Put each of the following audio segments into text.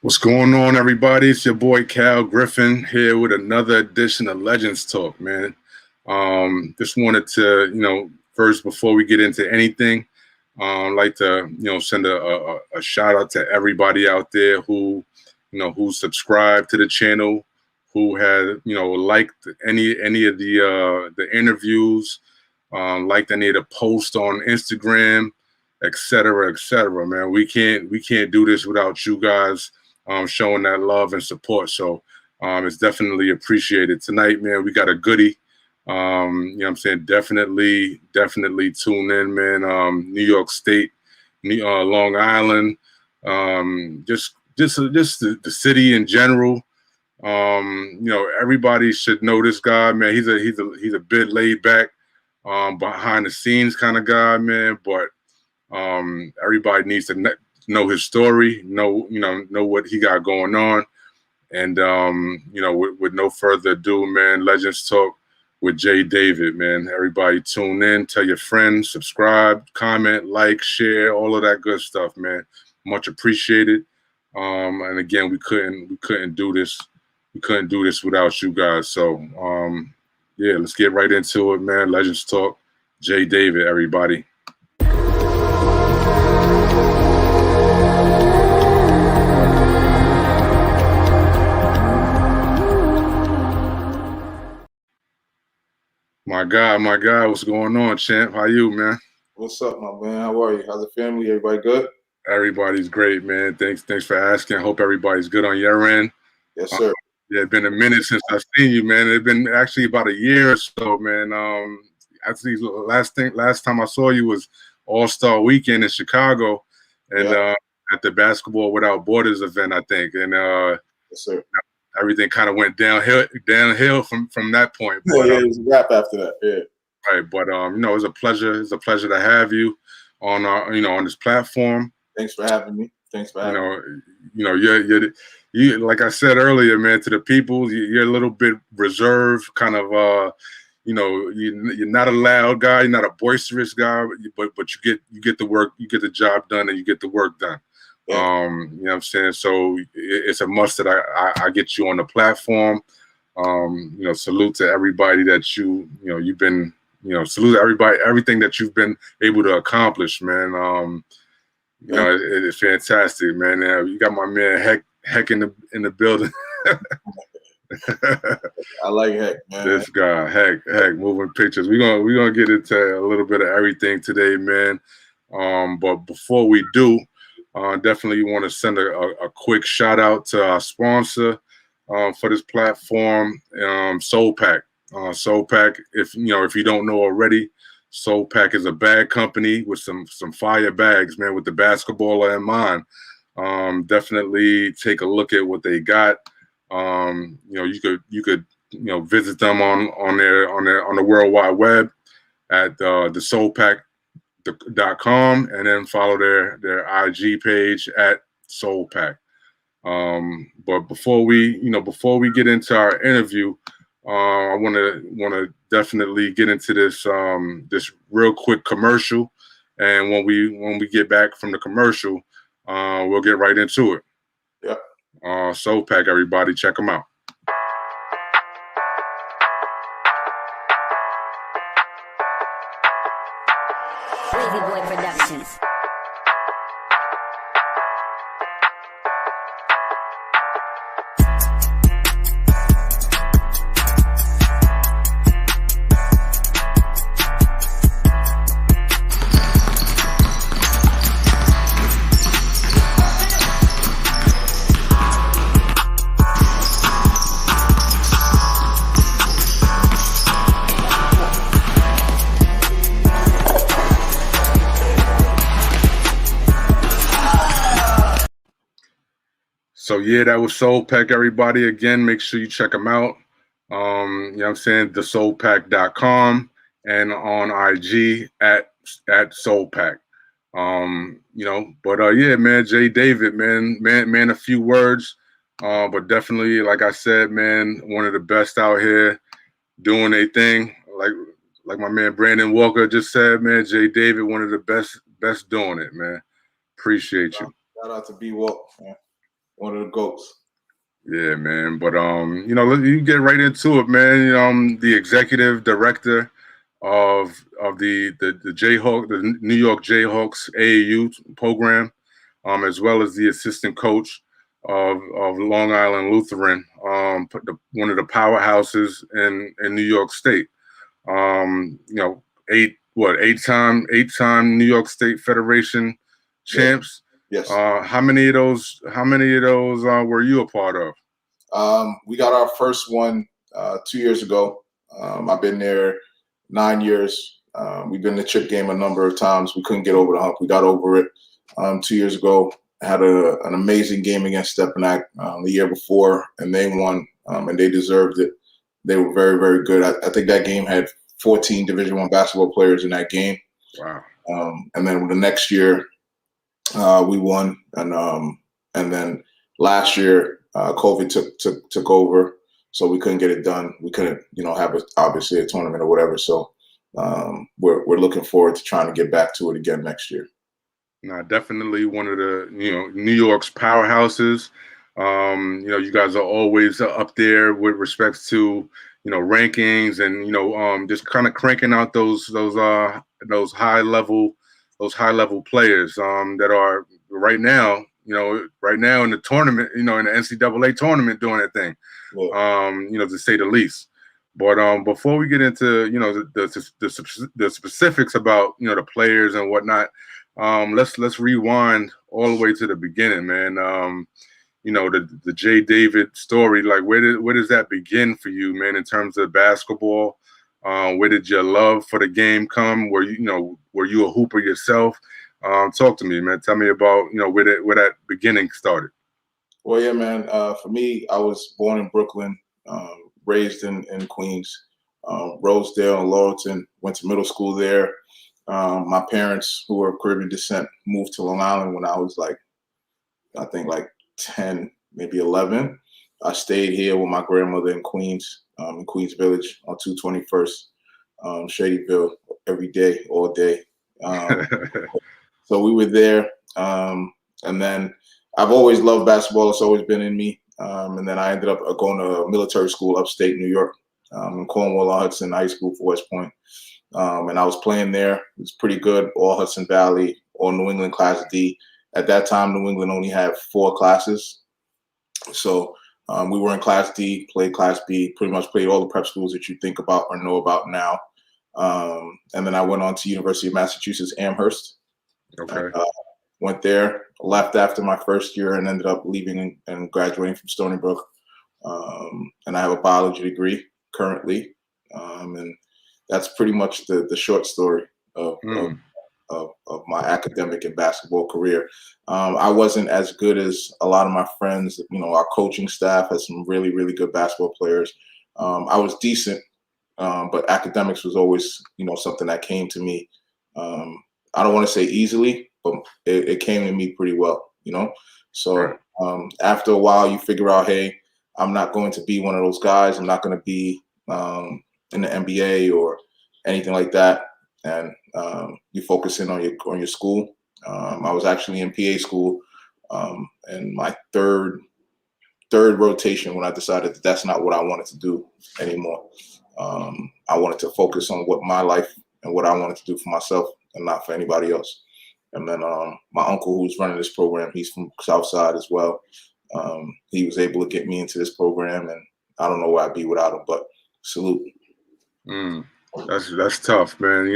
What's going on, everybody? It's your boy Cal Griffin here with another edition of Legends Talk, man. Just wanted to, first before we get into anything, like to, send a shout out to everybody out there who subscribed to the channel, who had, liked any of the interviews, liked any of the posts on Instagram, et cetera, man. We can't do this without you guys showing that love and support. So it's definitely appreciated. Tonight, man, we got a goodie. You know what I'm saying? Definitely tune in, man. New York State, Long Island, just the city in general. Everybody should know this guy, man. He's a bit laid back, behind the scenes kind of guy, man. But everybody needs to know his story, know what he got going on. And with no further ado, man, Legends Talk with Jay David, man. Everybody tune in, tell your friends, subscribe, comment, like, share, all of that good stuff, man. Much appreciated. And again, we couldn't do this. We couldn't do this without you guys. So yeah, let's get right into it, man. Legends Talk, Jay David, everybody. My God, what's going on, champ? How you, man? What's up, my man? How are you? How's the family? Everybody good? Everybody's great, man. Thanks for asking. I hope everybody's good on your end. Yes, sir. Yeah, it's been a minute since I've seen you, man. It's been actually about a year or so, man. Actually, last time I saw you was All-Star Weekend in Chicago, and at the Basketball Without Borders event, I think. And yes, sir. Everything kind of went downhill from that point. But, yeah, it was a wrap after that. Yeah. Right, but it's a pleasure. It's a pleasure to have you on our, on this platform. Thanks for having me. Thanks for having me. You like I said earlier, man, to the people, you're a little bit reserved, kind of you're not a loud guy, you're not a boisterous guy, but you get the work, you get the job done, and you get the work done. Yeah. You know what I'm saying? So it's a must that I get you on the platform. Salute to everybody that you've been, salute everybody, everything that you've been able to accomplish, man. It's fantastic, man. You got my man Heck in the building. I like Heck, man. This guy, Heck, moving pictures. We're gonna get into a little bit of everything today, man. But before we do, definitely want to send a quick shout out to our sponsor for this platform, Soul Pack. Soul Pack, if you don't know already, Soul Pack is a bag company with some fire bags, man, with the basketballer in mind. Definitely take a look at what they got. You could visit them on the World Wide Web at the soulpack.com, and then follow their IG page at Soul Pack. But before we get into our interview, I want to definitely get into this real quick commercial, and when we get back from the commercial, we'll get right into it. Yeah. Soul Pack, everybody, check them out. Wavy Boy Productions. So yeah, that was Soul Pack, everybody. Again, make sure you check them out. You know what I'm saying? thesoulpack.com and on IG at Soul Pack. Yeah, man, Jay David, man, a few words. But definitely, like I said, man, one of the best out here doing a thing. Like my man Brandon Walker just said, man, Jay David, one of the best doing it, man. Appreciate you. Shout out to B Walk, man. One of the GOATs. Yeah, man. But you get right into it, man. The executive director of the Jayhawk, the New York Jayhawks AAU program, as well as the assistant coach of Long Island Lutheran, one of the powerhouses in New York State. Eight-time New York State Federation champs. Yes. How many of those were you a part of? We got our first one 2 years ago. I've been there 9 years. We've been in the chip game a number of times. We couldn't get over the hump. We got over it 2 years ago. Had an amazing game against Stepinac the year before, and they won, and they deserved it. They were very, very good. I think that game had 14 Division I basketball players in that game. Wow. And then the next year, we won, and then last year COVID took over, so we couldn't get it done. We couldn't, have obviously a tournament or whatever. So we're looking forward to trying to get back to it again next year. No, definitely one of the New York's powerhouses. You guys are always up there with respects to rankings and just kind of cranking out those high level players that are right now in the tournament, in the NCAA tournament doing that thing, Yeah. To say the least. But before we get into the specifics about the players and whatnot, let's rewind all the way to the beginning, man. The Jay David story, like where does that begin for you, man, in terms of basketball? Where did your love for the game come? Were you a hooper yourself? Talk to me, man. Tell me about where that beginning started. Well, yeah, man. For me, I was born in Brooklyn, raised in Queens, Rosedale and Laurelton. Went to middle school there. My parents, who were of Caribbean descent, moved to Long Island when I was I think 10, maybe 11. I stayed here with my grandmother in Queens Village on 221st, Shadyville, every day, all day. So we were there. And then I've always loved basketball. It's always been in me. And then I ended up going to military school upstate New York, in Cornwall-on-Hudson High School for West Point. And I was playing there. It was pretty good, all Hudson Valley, all New England Class D. At that time, New England only had 4 classes. So we were in Class D, played Class B, pretty much played all the prep schools that you think about or know about now. And then I went on to University of Massachusetts Amherst. Okay. Went there, left after my first year, and ended up leaving and graduating from Stony Brook. And I have a biology degree currently. And that's pretty much the short story of my academic and basketball career. I wasn't as good as a lot of my friends. Our coaching staff has some really, really good basketball players. I was decent, but academics was always, something that came to me. I don't want to say easily, but it came to me pretty well, So after a while, you figure out, hey, I'm not going to be one of those guys. I'm not going to be in the NBA or anything like that. And you focus in on your school. I was actually in PA school, and my third rotation when I decided that that's not what I wanted to do anymore. I wanted to focus on what my life and what I wanted to do for myself and not for anybody else. And then my uncle, who's running this program, he's from Southside as well. He was able to get me into this program, and I don't know where I'd be without him, but salute. That's tough, man.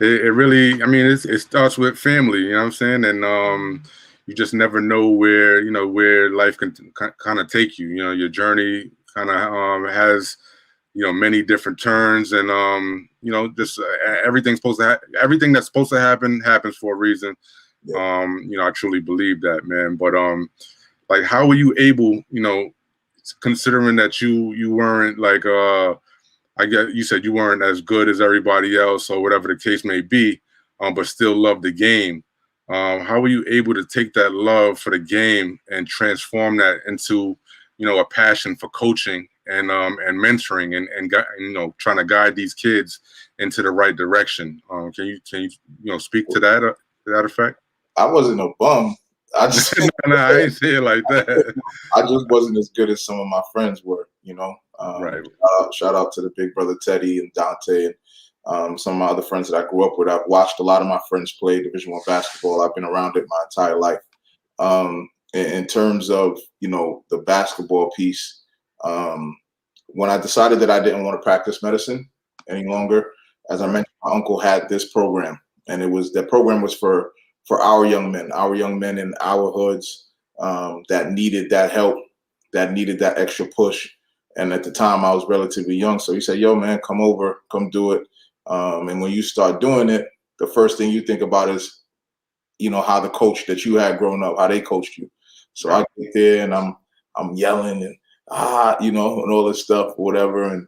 It really, it starts with family, you know what I'm saying? And you just never know where life can kind of take you. Your journey kind of has many different turns, and just everything that's supposed to happen happens for a reason. Yeah. I truly believe that, man. But how were you able, considering that you weren't I guess you said you weren't as good as everybody else or whatever the case may be, but still loved the game. How were you able to take that love for the game and transform that into, a passion for coaching and mentoring and trying to guide these kids into the right direction? Can you speak to that effect? I wasn't a bum. I just No, I ain't say it like that. I just wasn't as good as some of my friends were, you know. Right. Shout out to the big brother Teddy and Dante and some of my other friends that I grew up with. I've watched a lot of my friends play Division I basketball. I've been around it my entire life. In terms of, you know, the basketball piece, when I decided that I didn't want to practice medicine any longer, as I mentioned, my uncle had this program, and that program was for our young men in our hoods that needed that help, that needed that extra push. And at the time, I was relatively young, so he said, "Yo, man, come over, come do it." And when you start doing it, the first thing you think about is, you know, how the coach that you had growing up, how they coached you. So I get there and I'm yelling and you know, and all this stuff, whatever. And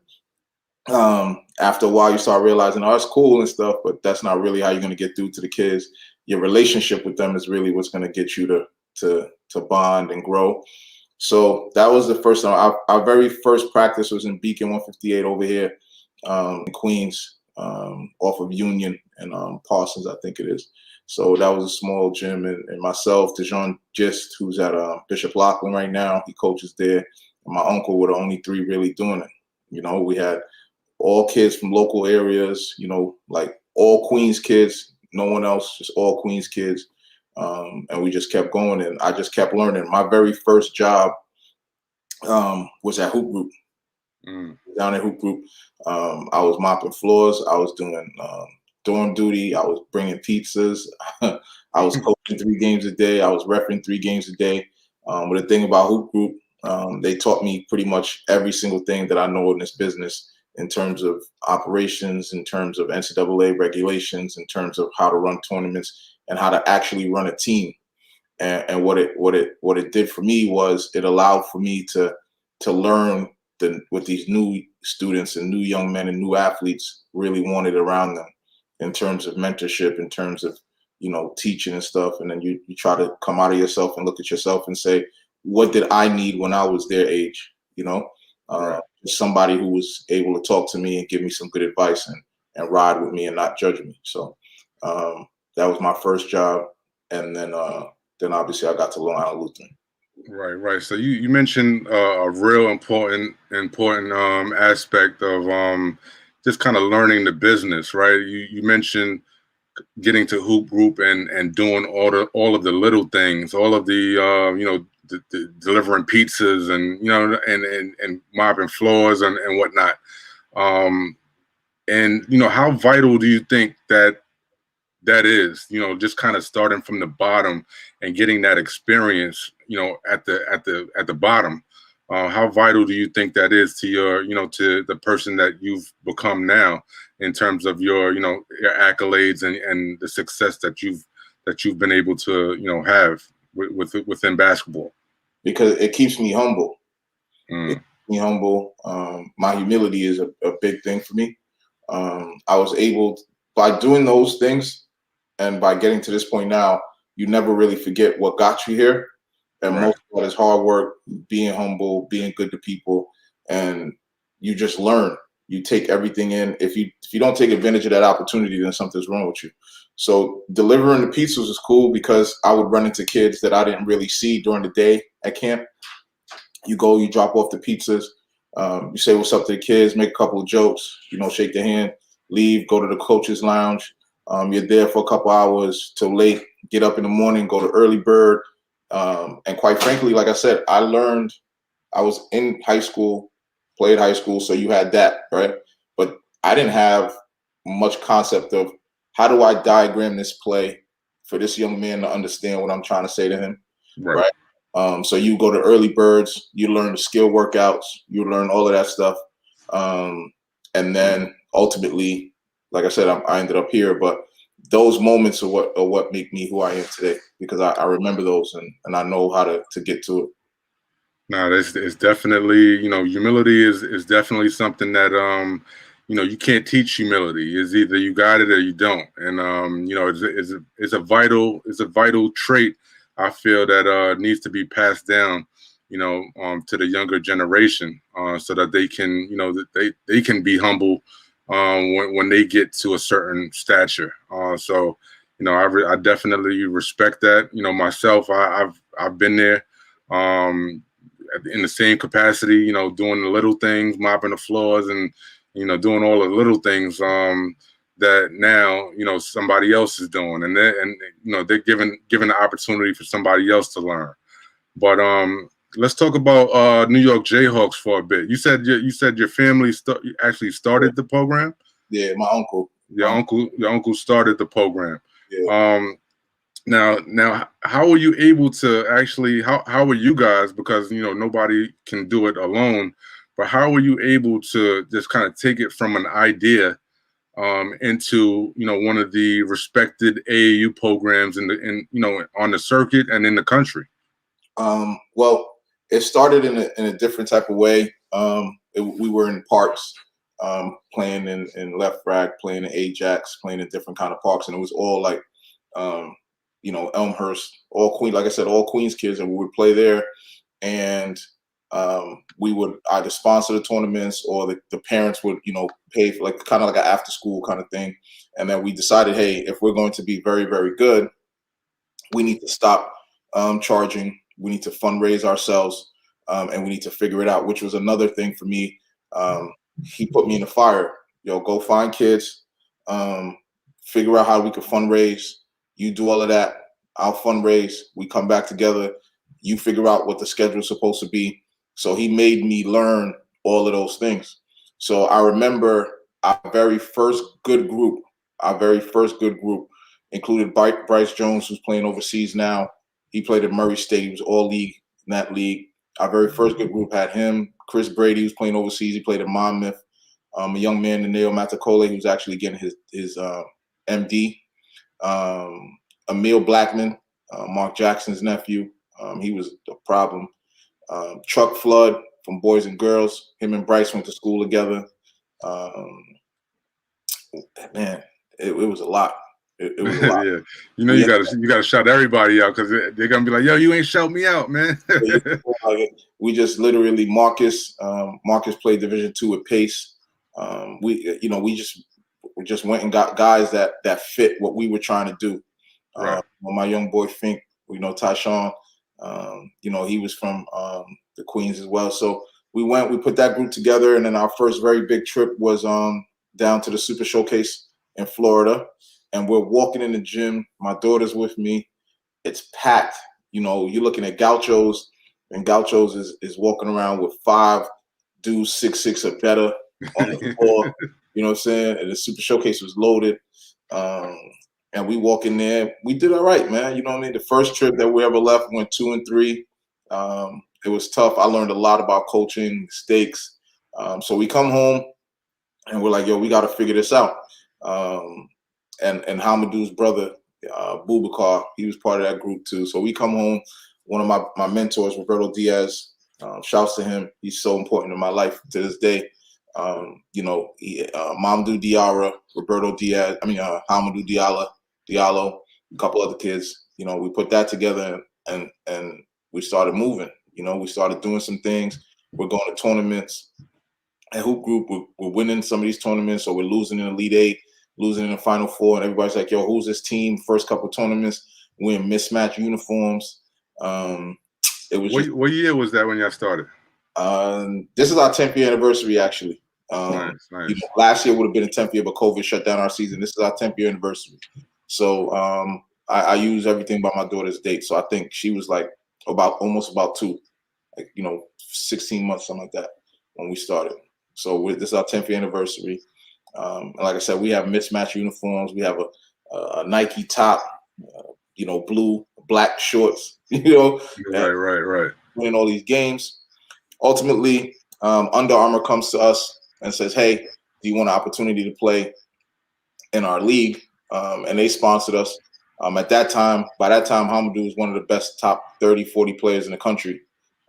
after a while, you start realizing, oh, it's cool and stuff, but that's not really how you're going to get through to the kids. Your relationship with them is really what's going to get you to bond and grow. So that was the first time. Our very first practice was in Beacon 158 over here in Queens, off of Union and Parsons, I think it is. So that was a small gym, and myself, Dejon Gist, who's at Bishop Loughlin right now, he coaches there. And my uncle were the only three really doing it. You know, we had all kids from local areas, you know, like all Queens kids, no one else, just all Queens kids. And we just kept going, and I just kept learning. My very first job was at Hoop Group. Down at Hoop Group, I was mopping floors. I was doing dorm duty. I was bringing pizzas. I was coaching 3 games a day. I was refereeing 3 games a day. But the thing about Hoop Group, they taught me pretty much every single thing that I know in this business, in terms of operations, in terms of NCAA regulations, in terms of how to run tournaments and how to actually run a team. And what it did for me was it allowed for me to learn what these new students and new young men and new athletes really wanted around them, in terms of mentorship, in terms of, you know, teaching and stuff. And then you try to come out of yourself and look at yourself and say, what did I need when I was their age? You know, somebody who was able to talk to me and give me some good advice and ride with me and not judge me. So that was my first job. And then obviously I got to Long Island Lutheran. Right. So you mentioned a real important aspect of just kind of learning the business, right? You mentioned getting to Hoop Group and doing all of the little things, all of the you know, the delivering pizzas and, you know, and mopping floors and whatnot. And you know, how vital do you think that is, you know, just kind of starting from the bottom and getting that experience, you know, at the bottom? How vital do you think that is to your, you know, to the person that you've become now, in terms of your, you know, your accolades and the success that you've been able to, you know, have within basketball? Because it keeps me humble. It keeps me humble. My humility is a big thing for me. I was able, by doing those things, and by getting to this point now, you never really forget what got you here. And most of it is hard work, being humble, being good to people, and you just learn. You take everything in. If you don't take advantage of that opportunity, then something's wrong with you. So delivering the pizzas was cool because I would run into kids that I didn't really see during the day at camp. You go, you drop off the pizzas, you say what's up to the kids, make a couple of jokes, you know, shake their hand, leave, go to the coach's lounge. You're there for a couple hours till late, get up in the morning, go to early bird. And quite frankly, like I said, I was in high school, played high school, so you had that, right? But I didn't have much concept of how do I diagram this play for this young man to understand what I'm trying to say to him, right? So you go to early birds, you learn the skill workouts, you learn all of that stuff. And then ultimately, like I said, I ended up here, but those moments are what make me who I am today, because I remember those and I know how to get to it. No, it's definitely, you know, humility is definitely something that, you know, you can't teach humility. Is either you got it or you don't. And, you know, it's a vital trait, I feel, that needs to be passed down, you know, to the younger generation, so that they can, you know, that they can be humble when they get to a certain stature. So, I definitely respect that. Myself, I've been there, in the same capacity. Doing the little things, mopping the floors, and doing all the little things that now somebody else is doing, and they're giving the opportunity for somebody else to learn. But let's talk about New York Jayhawks for a bit. You said your family actually started the program. Yeah, my uncle. Your uncle started the program. Yeah. Now, how were you able to actually? How were you guys? Because nobody can do it alone. But how were you able to just kind of take it from an idea into one of the respected AAU programs in on the circuit and in the country? Well, it started in a different type of way. We were in parks, playing in Left Rack, playing in Ajax, playing in different kind of parks, and it was all like, Elmhurst, all Queens. Like I said, all Queens kids, and we would play there, and we would either sponsor the tournaments or the parents would, pay for like kind of like an after school kind of thing. And then we decided, hey, if we're going to be very, very good, we need to stop charging. We need to fundraise ourselves, and we need to figure it out, which was another thing for me. He put me in the fire. Go find kids, figure out how we could fundraise. You do all of that. I'll fundraise. We come back together. You figure out what the schedule is supposed to be. So he made me learn all of those things. So I remember our very first good group included Bryce Jones, who's playing overseas now. He played at Murray State. He was all league in that league. Our very first good group had him. Chris Brady, who's playing overseas. He played at Monmouth. A young man, Neneo Matakole, who's actually getting his MD. Emil Blackman, Mark Jackson's nephew. He was a problem. Chuck Flood from Boys and Girls. Him and Bryce went to school together. Man, it was a lot. It was a lot. Yeah, you gotta shout everybody out because they're gonna be like, "Yo, you ain't shout me out, man." We just literally Marcus played Division II at Pace. We just went and got guys that fit what we were trying to do. Right. My young boy Fink, Tyshawn, he was from the Queens as well. So we put that group together, and then our first very big trip was down to the Super Showcase in Florida. And we're walking in the gym. My daughter's with me. It's packed. You're looking at Gauchos, and Gauchos is walking around with 5 dudes 6'6" or better on the floor. You know what I'm saying? And the Super Showcase was loaded. And we walk in there. We did all right, man. You know what I mean? The first trip that we ever left, we went 2-3. It was tough. I learned a lot about coaching, mistakes. So we come home, and we're like, yo, we got to figure this out. And Hamadou's brother, Boubacar, he was part of that group too. So we come home. One of my mentors, Roberto Diaz, shouts to him. He's so important in my life to this day. Mamadou Diarra, Roberto Diaz, Hamadou Diallo, a couple other kids. We put that together and we started moving. We started doing some things. We're going to tournaments. And Hoop Group, we're winning some of these tournaments, or we're losing in Elite Eight, losing in the Final Four, and everybody's like, yo, who's this team? First couple of tournaments, we're in mismatched uniforms. It was what year was that when y'all started? This is our 10th year anniversary, actually. Nice. Last year would have been a 10th year, but COVID shut down our season. This is our 10th year anniversary. So I use everything by my daughter's date. So I think she was like almost about 2, 16 months, something like that, when we started. So this is our 10th year anniversary. And like I said, we have mismatched uniforms. We have a Nike top, blue, black shorts, Right. Winning all these games. Ultimately, Under Armour comes to us and says, hey, do you want an opportunity to play in our league? And they sponsored us. By that time, Hamadou was one of the best top 30, 40 players in the country.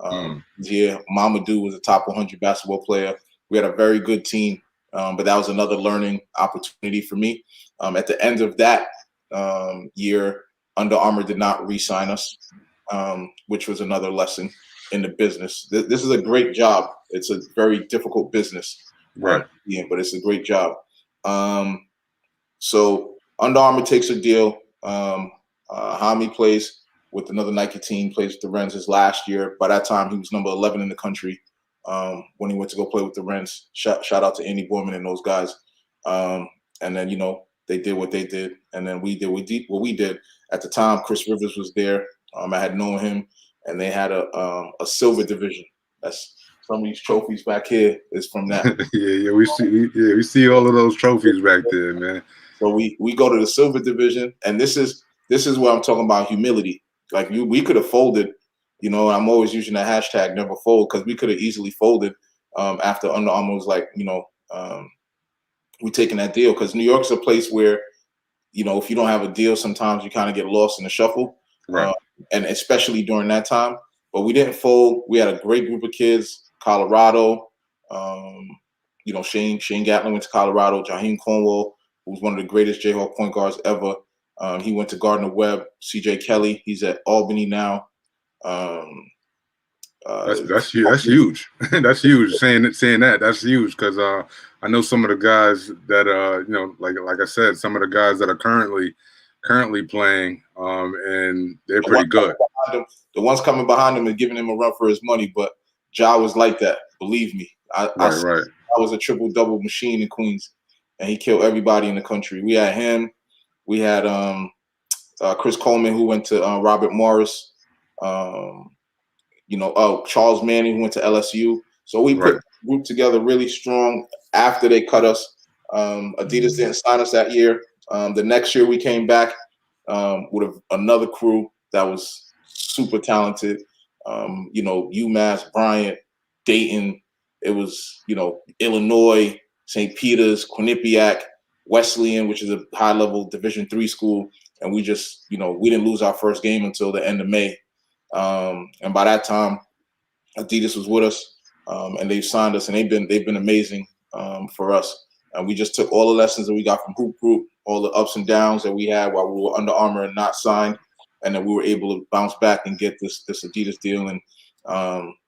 Yeah, Mamadou was a top 100 basketball player. We had a very good team. But that was another learning opportunity for me. At the end of that year, Under Armour did not re-sign us, which was another lesson in the business. This is a great job. It's a very difficult business, right? But it's a great job. So Under Armour takes a deal. Hami plays with another Nike team, plays with the Rens his last year. By that time, he was number 11 in the country when he went to go play with the Rens. Shout out to Andy Borman and those guys. And then, they did what they did. And then we did what we did. At the time, Chris Rivers was there. I had known him, and they had a silver division. That's some of these trophies back here is from that. we see all of those trophies back there, man. So we go to the silver division, and this is where I'm talking about humility. Like we could have folded, I'm always using the hashtag never fold, because we could have easily folded after Under Armour was like, we taking that deal, because New York's a place where, if you don't have a deal, sometimes you kind of get lost in the shuffle, right? And especially during that time. But we didn't fold. We had a great group of kids, Colorado. Shane Gatlin went to Colorado. Jaheim Cornwall, who was one of the greatest Jayhawk point guards ever. He went to Gardner Webb. CJ Kelly, he's at Albany now. That's huge. That's huge. That's huge. Saying that, that's huge, because I know some of the guys that like I said, some of the guys that are currently playing, and they're pretty good. The ones coming behind him and giving him a run for his money, but Ja was like that. Believe me, I was a triple-double machine in Queens, and he killed everybody in the country. We had him. We had Chris Coleman, who went to Robert Morris. Charles Manning, who went to LSU. So we put the group together really strong after they cut us. Adidas didn't sign us that year. The next year we came back with another crew that was super talented. UMass, Bryant, Dayton. It was, Illinois, St. Peter's, Quinnipiac, Wesleyan, which is a high-level Division III school. And we just, we didn't lose our first game until the end of May. And by that time, Adidas was with us, and they've signed us, and they've been amazing for us. And we just took all the lessons that we got from Hoop Group, all the ups and downs that we had while we were Under Armour and not signed, and then we were able to bounce back and get this Adidas deal. And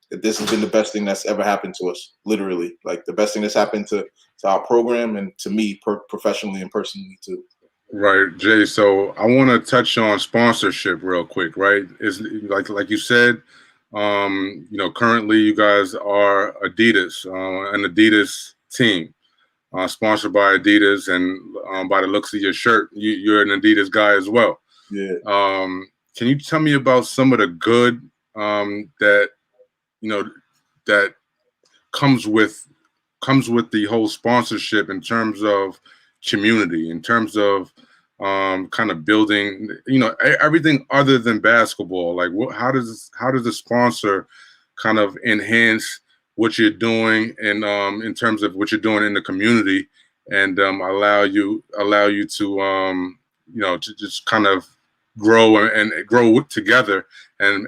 this has been the best thing that's ever happened to us, literally. Like the best thing that's happened to our program and to me professionally and personally too. Right, Jay. So I want to touch on sponsorship real quick, right? Is like you said, currently you guys are Adidas, an Adidas team, sponsored by Adidas, and by the looks of your shirt, you're an Adidas guy as well. Yeah. Can you tell me about some of the good that comes with the whole sponsorship in terms of community, in terms of kind of building, everything other than basketball? Like, how does the sponsor kind of enhance what you're doing, and in terms of what you're doing in the community, and allow you to to just kind of grow and grow together, and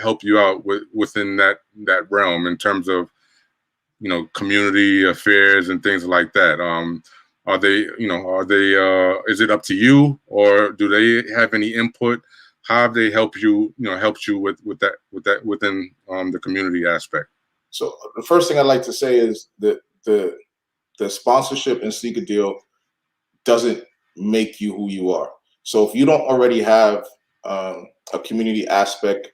help you out within that realm in terms of community affairs and things like that? Are they is it up to you, or do they have any input? How have they helped you with that within the community aspect? So the first thing I'd like to say is that the sponsorship and sneaker deal doesn't make you who you are. So if you don't already have a community aspect,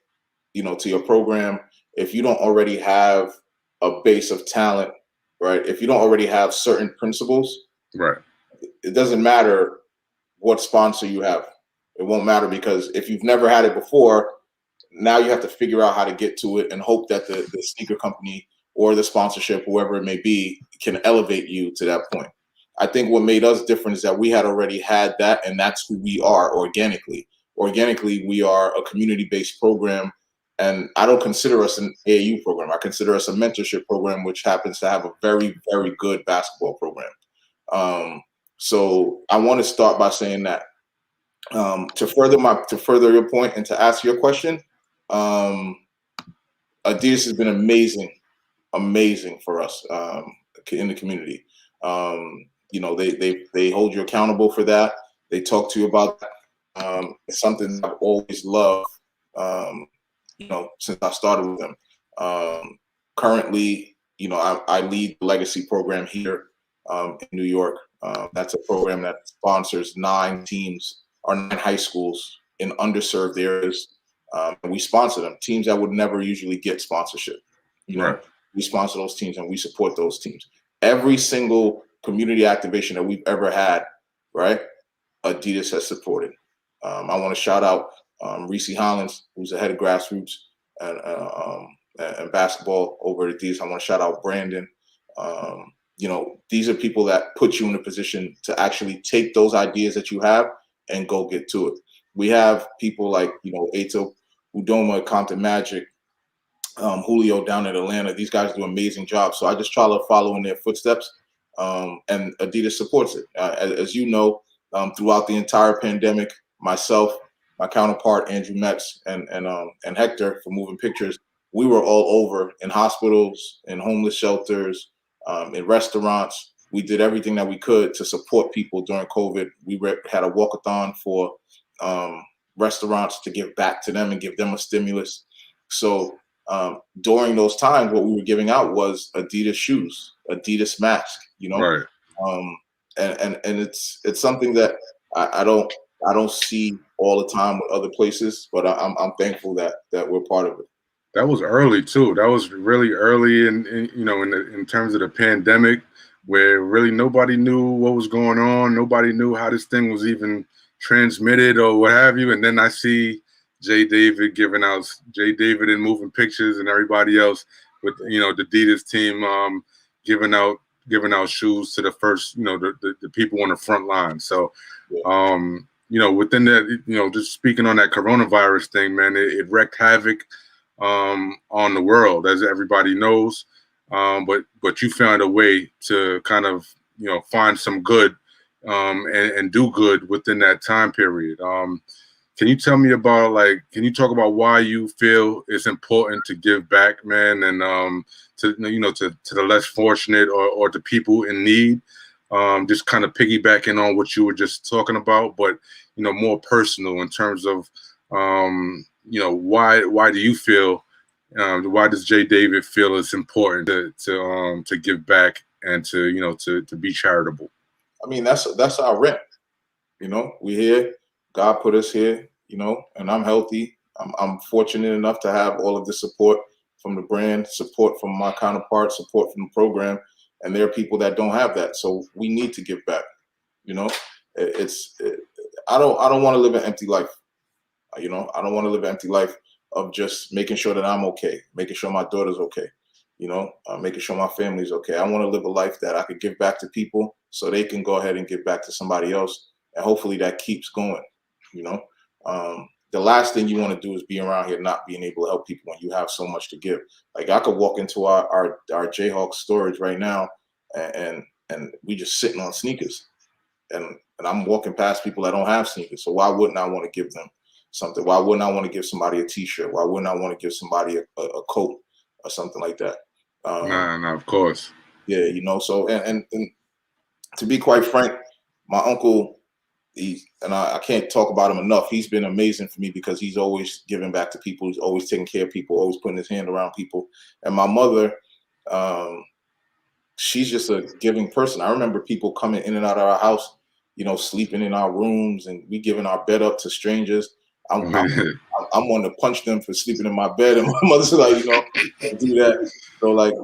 to your program, if you don't already have a base of talent, right? If you don't already have certain principles, right, it doesn't matter what sponsor you have. It won't matter, because if you've never had it before, now you have to figure out how to get to it and hope that the sneaker company or the sponsorship, whoever it may be, can elevate you to that point. I think what made us different is that we had already had that, and that's who we are organically. Organically, we are a community-based program, and I don't consider us an AAU program. I consider us a mentorship program, which happens to have a very, very good basketball program. So I want to start by saying that to further your point and to answer your question, Adidas has been amazing for us in the community. They hold you accountable for that. They talk to you about that. It's something I've always loved, since I started with them. Currently, I lead the legacy program here in New York. That's a program that sponsors 9 teams our 9 high schools in underserved areas. And we sponsor them, teams that would never usually get sponsorship. You Right. know, we sponsor those teams and we support those teams. Every single community activation that we've ever had, right? Adidas has supported. I want to shout out Reese Hollins, who's the head of grassroots and basketball over at Adidas. I want to shout out Brandon. You know, these are people that put you in a position to actually take those ideas that you have and go get to it. We have people like, you know, Ato Udoma, Compton Magic, Julio down in Atlanta. These guys do amazing jobs. So I just try to follow in their footsteps, and Adidas supports it. As you know, throughout the entire pandemic, myself, my counterpart Andrew Metz, and Hector for Moving Pictures, we were all over in hospitals, in homeless shelters, in restaurants. We did everything that we could to support people during COVID. We had a walkathon for restaurants to give back to them and give them a stimulus. So during those times, what we were giving out was Adidas shoes, Adidas mask, you know, Right. And it's something that I don't see all the time with other places, but I'm thankful that we're part of it. That was early too. That was really early in you know, in terms of the pandemic, where really nobody knew what was going on. Nobody knew how this thing was even transmitted or what have you. And then I see Jay David and Moving Pictures and everybody else with, you know, the Adidas team giving out shoes to the first, you know, the people on the front line. So you know, within that, you know, just speaking on that coronavirus thing, man, it wreaked havoc on the world, as everybody knows. But you found a way to kind of, you know, find some good and do good within that time period. Can you tell me about, like, can you talk about why you feel it's important to give back, man, and to, you know, to the less fortunate or to people in need? Just kind of piggybacking on what you were just talking about, but, you know, more personal in terms of, you know, why do you feel, why does Jay David feel it's important to give back and to, you know, to be charitable? I mean, that's our rent. You know, we're here. God put us here, you know, and I'm healthy. I'm fortunate enough to have all of the support from the brand, support from my counterparts, support from the program, and there are people that don't have that. So we need to give back. You know, I don't want to live an empty life. You know, I don't want to live an empty life of just making sure that I'm okay, making sure my daughter's okay, you know, making sure my family's okay. I want to live a life that I could give back to people so they can go ahead and give back to somebody else. And hopefully that keeps going, you know. The last thing you want to do is be around here not being able to help people when you have so much to give. Like, I could walk into our Jayhawks storage right now and we just sitting on sneakers. And I'm walking past people that don't have sneakers. So why wouldn't I want to give them something? Why wouldn't I want to give somebody a T-shirt? Why wouldn't I want to give somebody a coat or something like that? Nah, of course. Yeah, you know. So and to be quite frank, my uncle, I can't talk about him enough. He's been amazing for me because he's always giving back to people. He's always taking care of people, always putting his hand around people. And my mother, she's just a giving person. I remember people coming in and out of our house, you know, sleeping in our rooms, and we giving our bed up to strangers. I'm one to punch them for sleeping in my bed, and my mother's like, you know, do that. So like,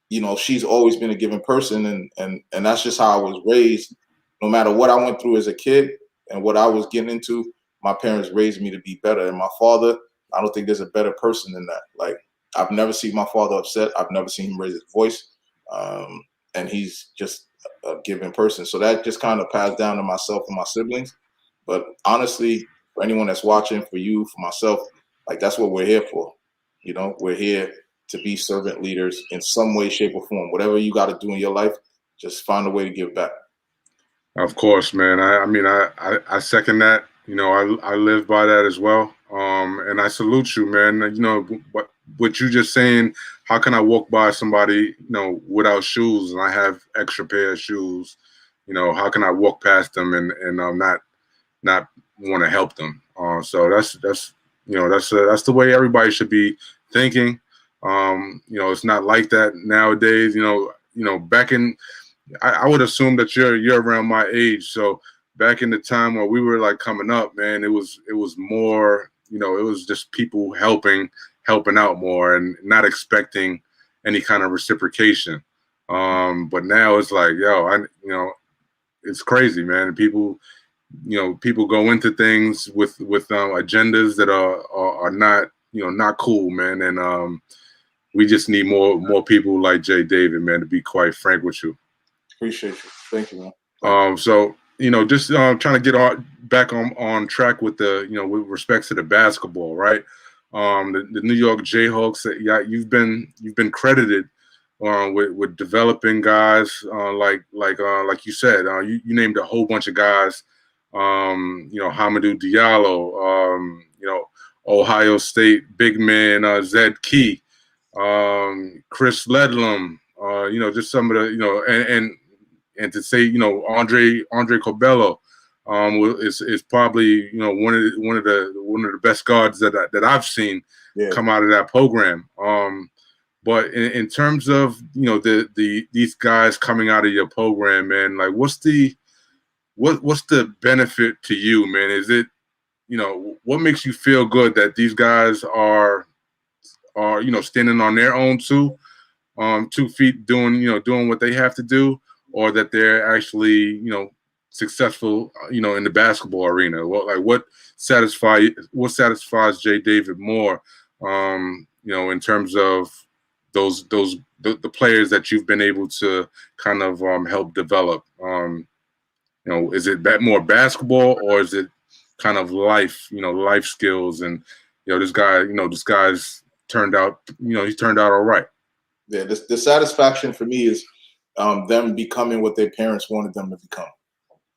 you know, she's always been a giving person, and that's just how I was raised. No matter what I went through as a kid and what I was getting into, my parents raised me to be better. And my father, I don't think there's a better person than that. Like, I've never seen my father upset. I've never seen him raise his voice. And he's just a giving person. So that just kind of passed down to myself and my siblings. But honestly, for anyone that's watching, for you, for myself, like, that's what we're here for. You know, we're here to be servant leaders in some way, shape, or form. Whatever you got to do in your life, just find a way to give back. Of course, man. I mean, I second that. You know, I live by that as well. And I salute you, man. You know, what you just saying, how can I walk by somebody, you know, without shoes and I have extra pair of shoes? You know, how can I walk past them and not want to help them? So that's you know, that's the way everybody should be thinking. You know, it's not like that nowadays. You know, back in, I would assume that you're around my age. So back in the time where we were like coming up, man, it was more, it was just people helping out more and not expecting any kind of reciprocation. But now it's like, it's crazy, man. People, people go into things with agendas that are not, not cool, man. And we just need more people like Jay David, man, to be quite frank with you. Appreciate you. Thank you, man. So, just trying to get back on track with with respect to the basketball, right? The New York Jayhawks, you've been credited with developing guys like you said. You named a whole bunch of guys. Hamidou Diallo, Ohio State big man Zed Key, Chris Ledlam, just some of the, and to say, Andre Cobello is probably, one of the best guards that I've seen come out of that program. But in terms of, these guys coming out of your program, man, like what's the benefit to you, man? Is it, what makes you feel good that these guys are standing on their own 2 feet, doing what they have to do, or that they're actually, successful, in the basketball arena? What satisfies Jay David more, in terms of the players that you've been able to kind of help develop? Is it more basketball, or is it kind of life skills? And this guy's turned out, he's turned out all right. Yeah, the satisfaction for me is them becoming what their parents wanted them to become.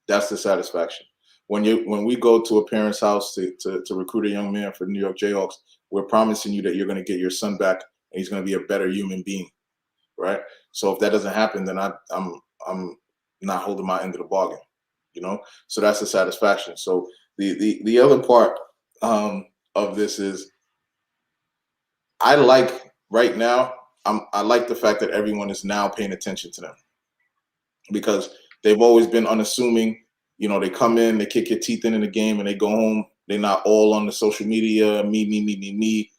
That's the satisfaction. When we go to a parent's house to recruit a young man for the New York Jayhawks, we're promising you that you're going to get your son back and he's going to be a better human being, right? So if that doesn't happen, then I'm not holding my end of the bargain, So that's the satisfaction. So the other part of this is I like right now. I like the fact that everyone is now paying attention to them, because they've always been unassuming. They come in, they kick your teeth in the game, and they go home. They're not all on the social media, me.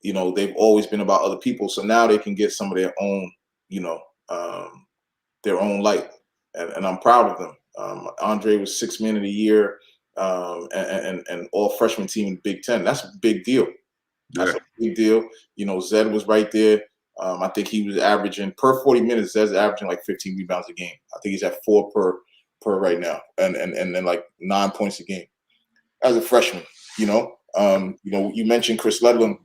They've always been about other people. So now they can get some of their own, their own light, and I'm proud of them. Andre was 6th man of the year, and all freshman team in Big Ten. That's a big deal. That's a big deal. Zed was right there. I think he was averaging per 40 minutes. Zed's averaging like 15 rebounds a game. I think he's at 4 per right now, and then like 9 points a game as a freshman. You mentioned Chris Ledlam.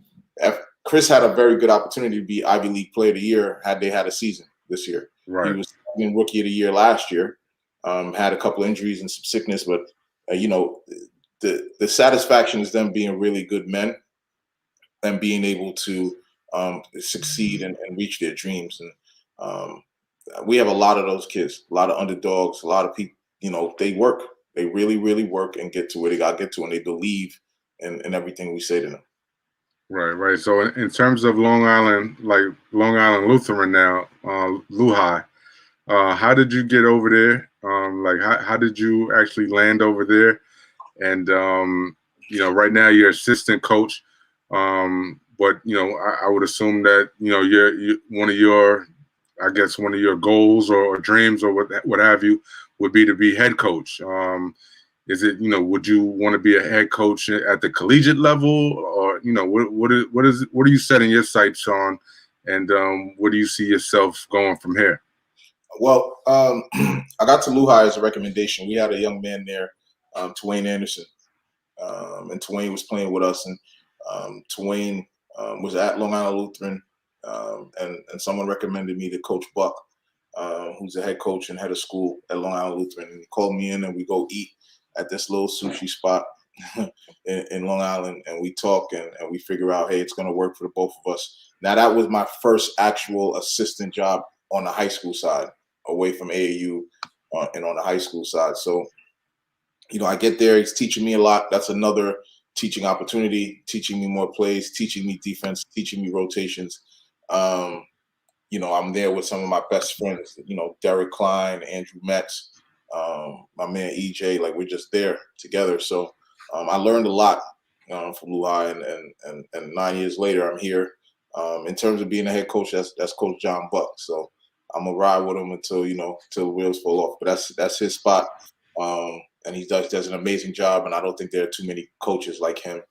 Chris had a very good opportunity to be Ivy League Player of the Year had they had a season this year. Right. He was Rookie of the Year last year. Had a couple injuries and some sickness, but the satisfaction is them being really good men and being able to succeed and reach their dreams. And we have a lot of those kids, a lot of underdogs, a lot of people, they work. They really, really work and get to where they got to get to, and they believe in everything we say to them. Right. So in terms of Long Island Lutheran now, Lehigh, how did you get over there? How did you actually land over there? And right now you're assistant coach, but I would assume that you're one of your goals or dreams or what have you would be to be head coach. Is it, would you want to be a head coach at the collegiate level, or what are you setting your sights on, and where do you see yourself going from here? Well, I got to Lehigh as a recommendation. We had a young man there, Twain Anderson, and Twain was playing with us, and Twain was at Long Island Lutheran, and someone recommended me to Coach Buck, who's the head coach and head of school at Long Island Lutheran. And he called me in, and we go eat at this little sushi spot in Long Island, and we talk and we figure out, hey, it's going to work for the both of us. Now, that was my first actual assistant job on the high school side, away from AAU and on the high school side. So, I get there, he's teaching me a lot. That's another teaching opportunity, teaching me more plays, teaching me defense, teaching me rotations. I'm there with some of my best friends, Derek Klein, Andrew Metz, my man EJ, like we're just there together. So I learned a lot from Lou High, and 9 years later, I'm here. In terms of being a head coach, that's Coach John Buck. So I'm gonna ride with him until the wheels fall off. But that's his spot, and he does an amazing job. And I don't think there are too many coaches like him.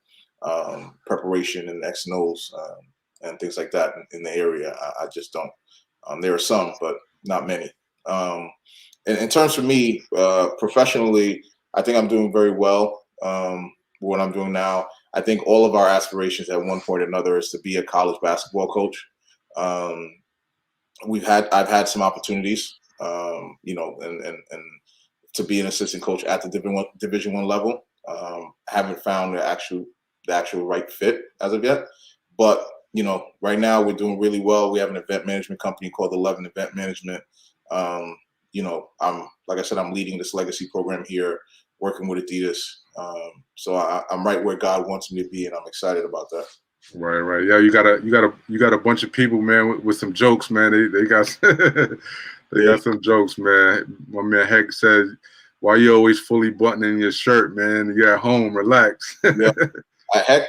Preparation and X and O's and things like that in the area. I just don't. There are some, but not many. In terms of me, professionally, I think I'm doing very well. What I'm doing now, I think all of our aspirations at one point or another is to be a college basketball coach. I've had some opportunities, and to be an assistant coach at the Division One level. Haven't found the actual right fit as of yet, but right now we're doing really well. We have an event management company called 11 Event Management. Like I said, I'm leading this legacy program here, working with Adidas. So I'm right where God wants me to be, and I'm excited about that. Right. Yeah, you got a bunch of people, man, with some jokes, man. They got got some jokes, man. My man Heck said, "Why you always fully buttoning your shirt, man? You're at home, relax." Yeah.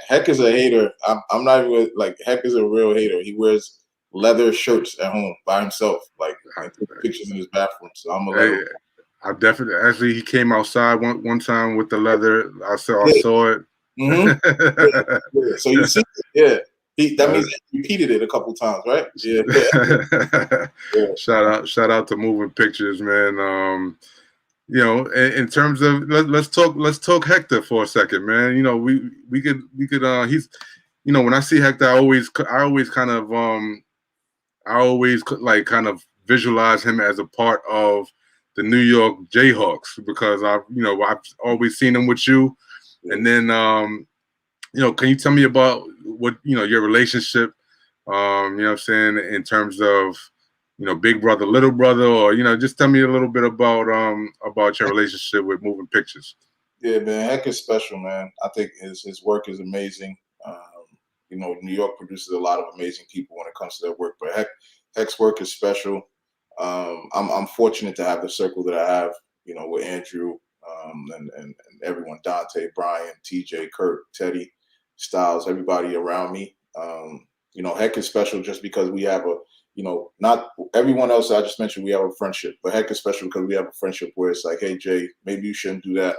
Heck is a hater. I'm not even like Heck is a real hater. He wears leather shirts at home by himself, like and took pictures in his bathroom. So I'm a I definitely actually he came outside one time with the leather. I saw it. Mm-hmm. Yeah. So you see, that means he repeated it a couple times, right? Yeah. Shout out to Moving Pictures, man. In terms of let's talk Hector for a second, man. We could he's when I see Hector, I always kind of visualize him as a part of the New York Jayhawks because I've always seen him with you. And then can you tell me about what your relationship what I'm saying, in terms of big brother, little brother, or just tell me a little bit about your relationship with Moving Pictures. Yeah, man, Heck is special, man. I think his work is amazing. New York produces a lot of amazing people when it comes to their work, but Heck's work is special. I'm fortunate to have the circle that I have, with Andrew and everyone, Dante, Brian, TJ, Kurt, Teddy, Styles, everybody around me. Heck is special just because we have not everyone else I just mentioned, we have a friendship, but Heck is special because we have a friendship where it's like, hey, Jay, maybe you shouldn't do that.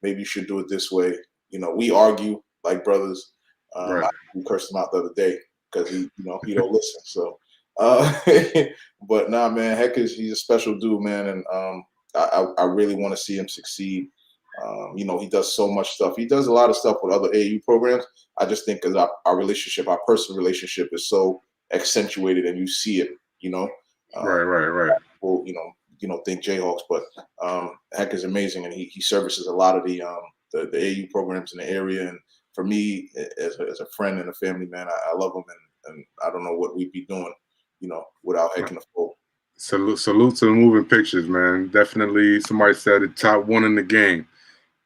Maybe you should do it this way. We argue like brothers. Right. We cursed him out the other day because he don't listen. So, but nah, man, he's a special dude, man, and I really want to see him succeed. He does so much stuff. He does a lot of stuff with other AAU programs. I just think because our relationship, our personal relationship, is so accentuated, and you see it. Right. Well, think Jayhawks, but Heck is amazing, and he services a lot of the AAU programs in the area. And for me, as a friend and a family man, I love him, and I don't know what we'd be doing, without Heck in the fold. Salute to the Moving Pictures, man. Definitely, somebody said the top one in the game.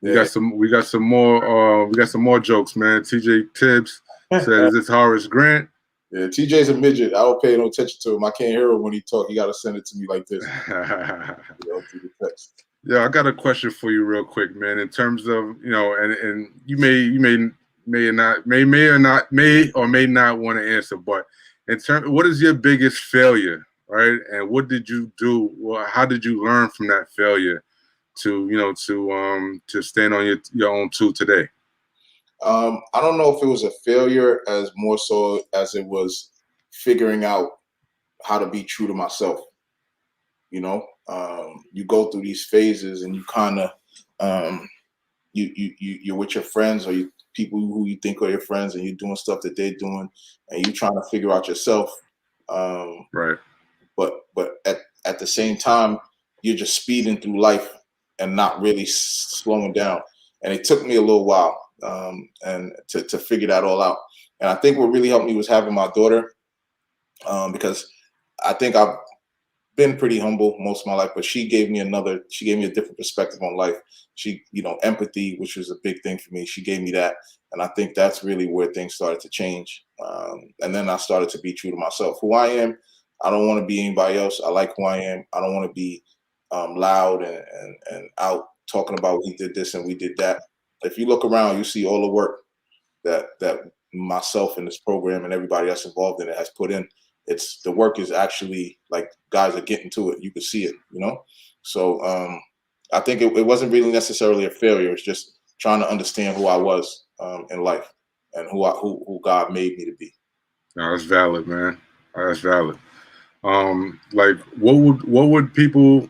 We got some more jokes, man. TJ Tibbs said, "Is this Horace Grant?" Yeah, TJ's a midget. I don't pay no attention to him. I can't hear him when he talk. You got to send it to me like this. Through the text. Yeah, I got a question for you real quick, man. In terms of, and you may or may not want to answer, but in terms, what is your biggest failure, right? And what did you do? Well, how did you learn from that failure to stand on your own two today? I don't know if it was a failure as more so as it was figuring out how to be true to myself. You go through these phases, and you kind of you're with your friends or people who you think are your friends, and you're doing stuff that they're doing, and you're trying to figure out yourself. Right. But at the same time, you're just speeding through life and not really slowing down. And it took me a little while and to figure that all out. And I think what really helped me was having my daughter, because I think I've been pretty humble most of my life, but she gave me a different perspective on life. She, empathy, which was a big thing for me. She gave me that. And I think that's really where things started to change. And then I started to be true to myself. Who I am, I don't want to be anybody else. I like who I am. I don't want to be loud and out talking about we did this and we did that. If you look around, you see all the work that myself and this program and everybody that's involved in it has put in. The work is actually like guys are getting to it. You can see it, you know? So I think it wasn't really necessarily a failure. It's just trying to understand who I was in life and who God made me to be. No, that's valid, man. That's valid. Like what would people,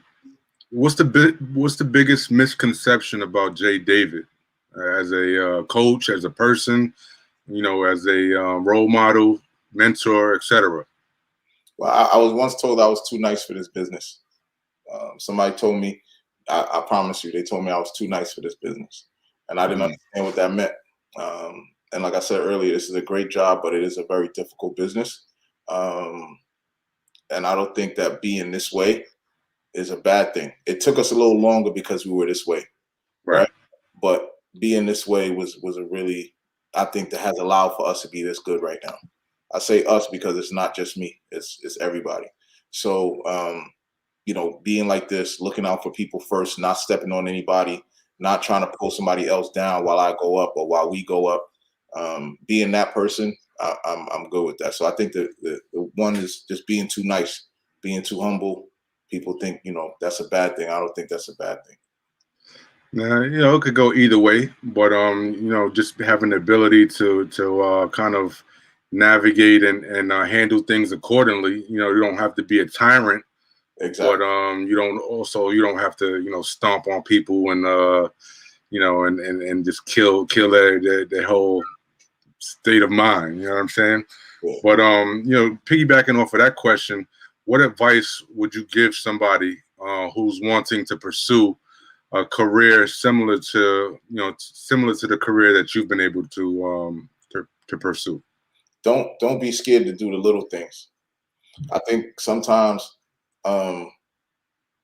what's the biggest misconception about Jay David as a coach, as a person, as a role model, mentor, etc.? Well, I was once told I was too nice for this business. Somebody told me, I promise you, they told me I was too nice for this business. And I didn't understand what that meant. And like I said earlier, this is a great job, but it is a very difficult business. And I don't think that being this way is a bad thing. It took us a little longer because we were this way, right? But being this way was a really, I think, that has allowed for us to be this good right now. I say us because it's not just me; it's everybody. So being like this, looking out for people first, not stepping on anybody, not trying to pull somebody else down while I go up or while we go up. Being that person, I'm good with that. So I think the one is just being too nice, being too humble. People think that's a bad thing. I don't think that's a bad thing. Now, it could go either way, but just having the ability to kind of navigate and handle things accordingly. You don't have to be a tyrant. Exactly. But you don't have to stomp on people and and just kill their whole state of mind. You know what I'm saying? Yeah. But piggybacking off of that question, what advice would you give somebody who's wanting to pursue a career similar to the career that you've been able to pursue? Don't be scared to do the little things. I think sometimes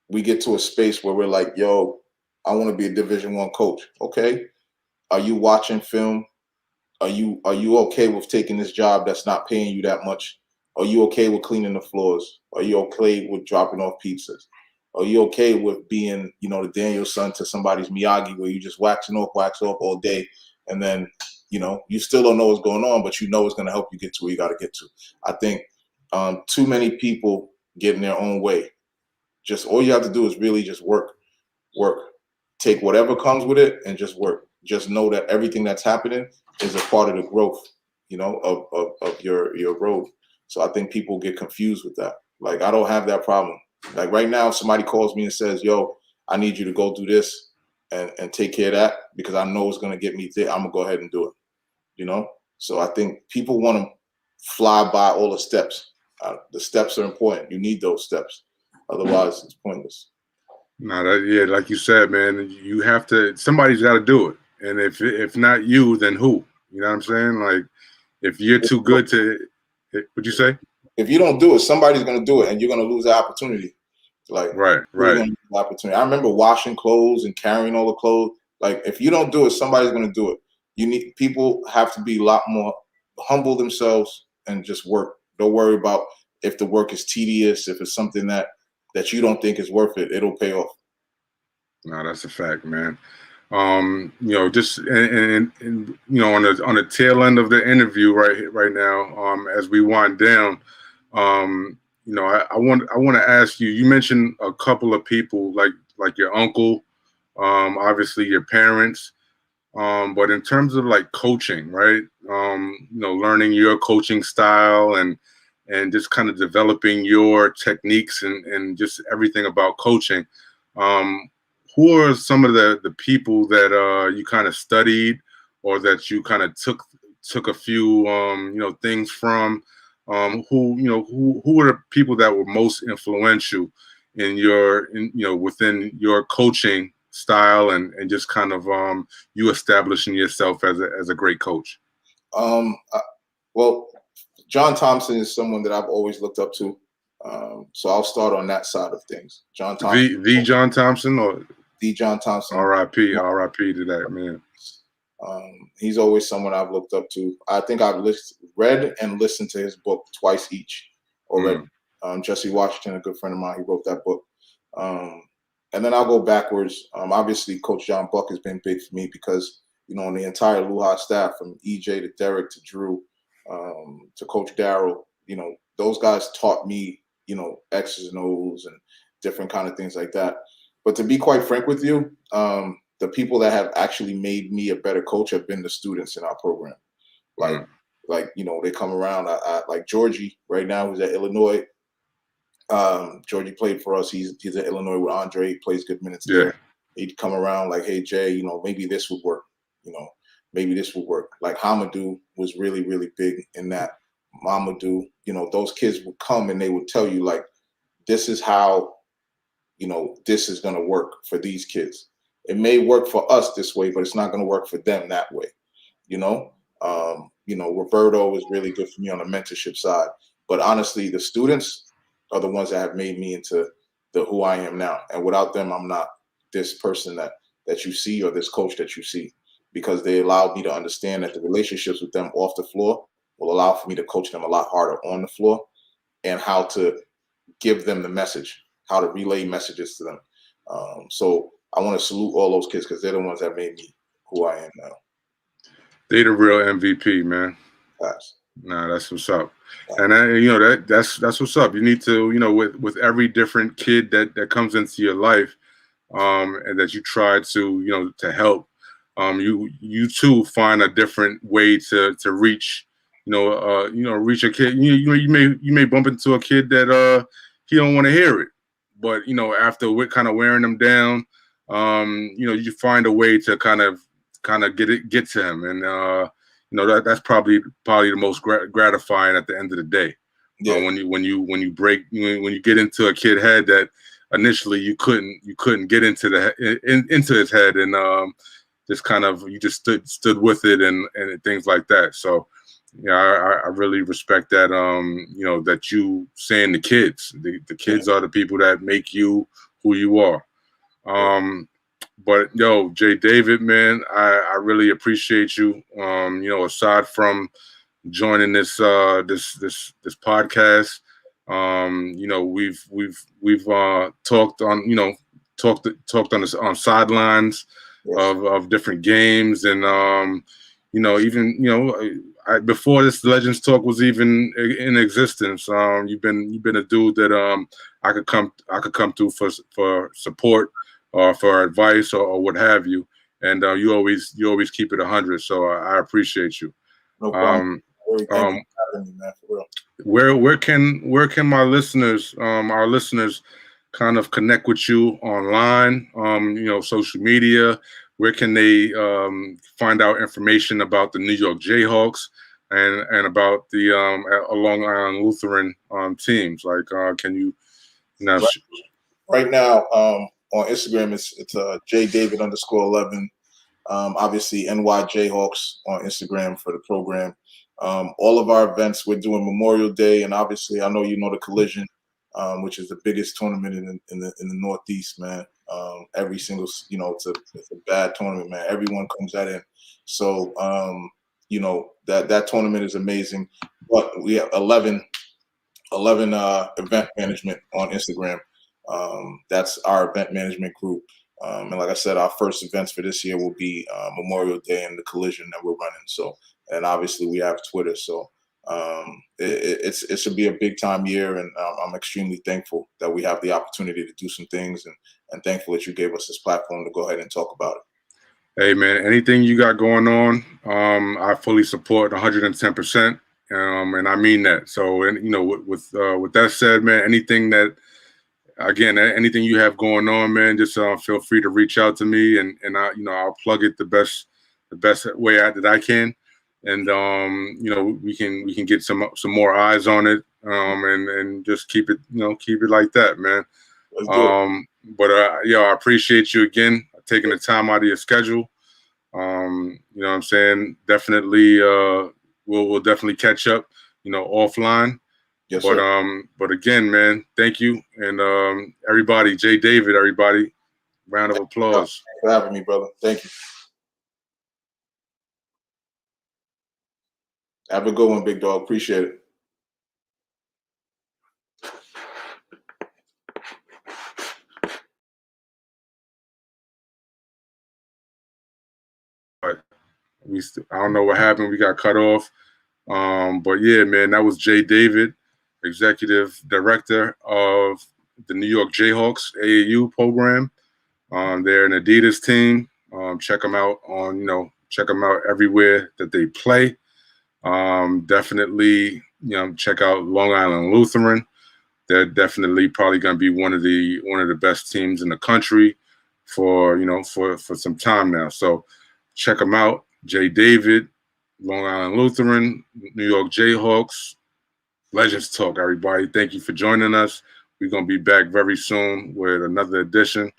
we get to a space where we're like, yo, I want to be a Division I coach. Okay. Are you watching film? Are you okay with taking this job that's not paying you that much? Are you okay with cleaning the floors? Are you okay with dropping off pizzas? Are you okay with being, the Daniel son to somebody's Miyagi where you just wax off all day and then, you still don't know what's going on, but it's going to help you get to where you got to get to. I think too many people get in their own way. Just all you have to do is really just work. Take whatever comes with it and just work. Just know that everything that's happening is a part of the growth, of your road. So I think people get confused with that. Like, I don't have that problem. Like right now, if somebody calls me and says, yo, I need you to go do this and take care of that because I know it's going to get me there, I'm going to go ahead and do it, So I think people want to fly by all the steps. The steps are important. You need those steps. Otherwise, it's pointless. No, like you said, man, you have to. Somebody's got to do it, and if not you, then who? You know what I'm saying? Like, if you're too good to, what'd you say? If you don't do it, somebody's going to do it, and you're going to lose the opportunity. Like, right. You're going to lose the opportunity. I remember washing clothes and carrying all the clothes. Like, if you don't do it, somebody's going to do it. People have to be a lot more humble themselves and just work. Don't worry about if the work is tedious, if it's something that you don't think is worth it, it'll pay off. No, that's a fact, man. Just and on the tail end of the interview right now, as we wind down, I want to ask you. You mentioned a couple of people like your uncle, obviously your parents, but in terms of like coaching, right? Learning your coaching style and just kind of developing your techniques and just everything about coaching. Who are some of the people that you kind of studied or that you kind of took a few things from? Who were the people that were most influential within your coaching style and just kind of you establishing yourself as a great coach? Well, John Thompson is someone that I've always looked up to. So I'll start on that side of things. John Thompson. The John Thompson or the John Thompson. R.I.P. R.I.P. to that man. He's always someone I've looked up to. I think I've read and listened to his book twice each already. Jesse Washington, a good friend of mine, he wrote that book. And then I'll go backwards. Obviously, Coach John Buck has been big for me because, on the entire Luha staff, from EJ to Derek to Drew to Coach Darrell, those guys taught me, X's and O's and different kind of things like that. But to be quite frank with you, the people that have actually made me a better coach have been the students in our program. Like they come around. I like Georgie right now, who's at Illinois. Georgie played for us. He's at Illinois with Andre. He plays good minutes there. He'd come around like, hey Jay, maybe this would work. Maybe this would work. Like Hamadou was really, really big in that. Mamadou, those kids would come and they would tell you like, this is how, this is gonna work for these kids. It may work for us this way, but it's not gonna work for them that way. Roberto is really good for me on the mentorship side. But honestly, the students are the ones that have made me into who I am now. And without them, I'm not this person that you see or this coach that you see, because they allowed me to understand that the relationships with them off the floor will allow for me to coach them a lot harder on the floor, and how to give them the message, how to relay messages to them. So I want to salute all those kids because they're the ones that made me who I am now. They the real MVP, man. Facts. Nah, that's what's up. And that's what's up. You need to, with every different kid that comes into your life, and that you try to, to help, you too find a different way to reach, reach a kid. You may bump into a kid that he don't want to hear it, but after we're kind of wearing them down, you find a way to kind of get to him, and that's probably the most gratifying at the end of the day. Yeah. When you break, when you get into a kid head that initially you couldn't get into into his head, and just kind of you just stood with it and things like that. So I really respect that. That you saying the kids are the people that make you who you are. But Jay David, man, I really appreciate you. Aside from joining this podcast, we've talked on talked on sidelines of different games, and before this Legends Talk was even in existence, you've been a dude that I could come to for support or for advice or what have you, and you always keep it 100. So I appreciate you. No problem. Thank you for having me, man, for real. Where can my listeners, our listeners, kind of connect with you online? Social media. Where can they find out information about the New York Jayhawks and about the Long Island Lutheran teams? Like, can you right now on Instagram it's JDavid_11. Obviously NY Jayhawks on Instagram for the program. All of our events, we're doing Memorial Day, and obviously I know the Collision, which is the biggest tournament in the Northeast, man. Every single, it's a bad tournament, man. Everyone comes at it. So that tournament is amazing. But we have 11 event management on Instagram. That's our event management group. And like I said, our first events for this year will be Memorial Day and the Collision that we're running. So, and obviously we have Twitter. So it should be a big time year, and I'm extremely thankful that we have the opportunity to do some things, and thankful that you gave us this platform to go ahead and talk about it. Hey man, anything you got going on, I fully support 110%, and I mean that. So, and with that said, man, anything you have going on, man, just feel free to reach out to me, and I'll plug it the best way out that I can, and we can get some more eyes on it, and just keep it like that, man. But I appreciate you again taking the time out of your schedule. You know what I'm saying? Definitely, we'll definitely catch up, offline. Yes, sir. But again, man, thank you. And everybody, Jay David, everybody, round of applause. Thanks for having me, brother. Thank you. Have a good one, big dog. Appreciate it. I don't know what happened. We got cut off. But yeah, man, that was Jay David, executive director of the New York Jayhawks AAU program. They're an Adidas team. Check them out check them out everywhere that they play. Definitely, check out Long Island Lutheran. They're definitely probably going to be one of the best teams in the country for some time now. So check them out. Jay David, Long Island Lutheran, New York Jayhawks. Legends Talk, everybody. Thank you for joining us. We're going to be back very soon with another edition.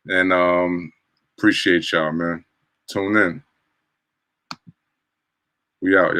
And appreciate y'all, man. Tune in. We out.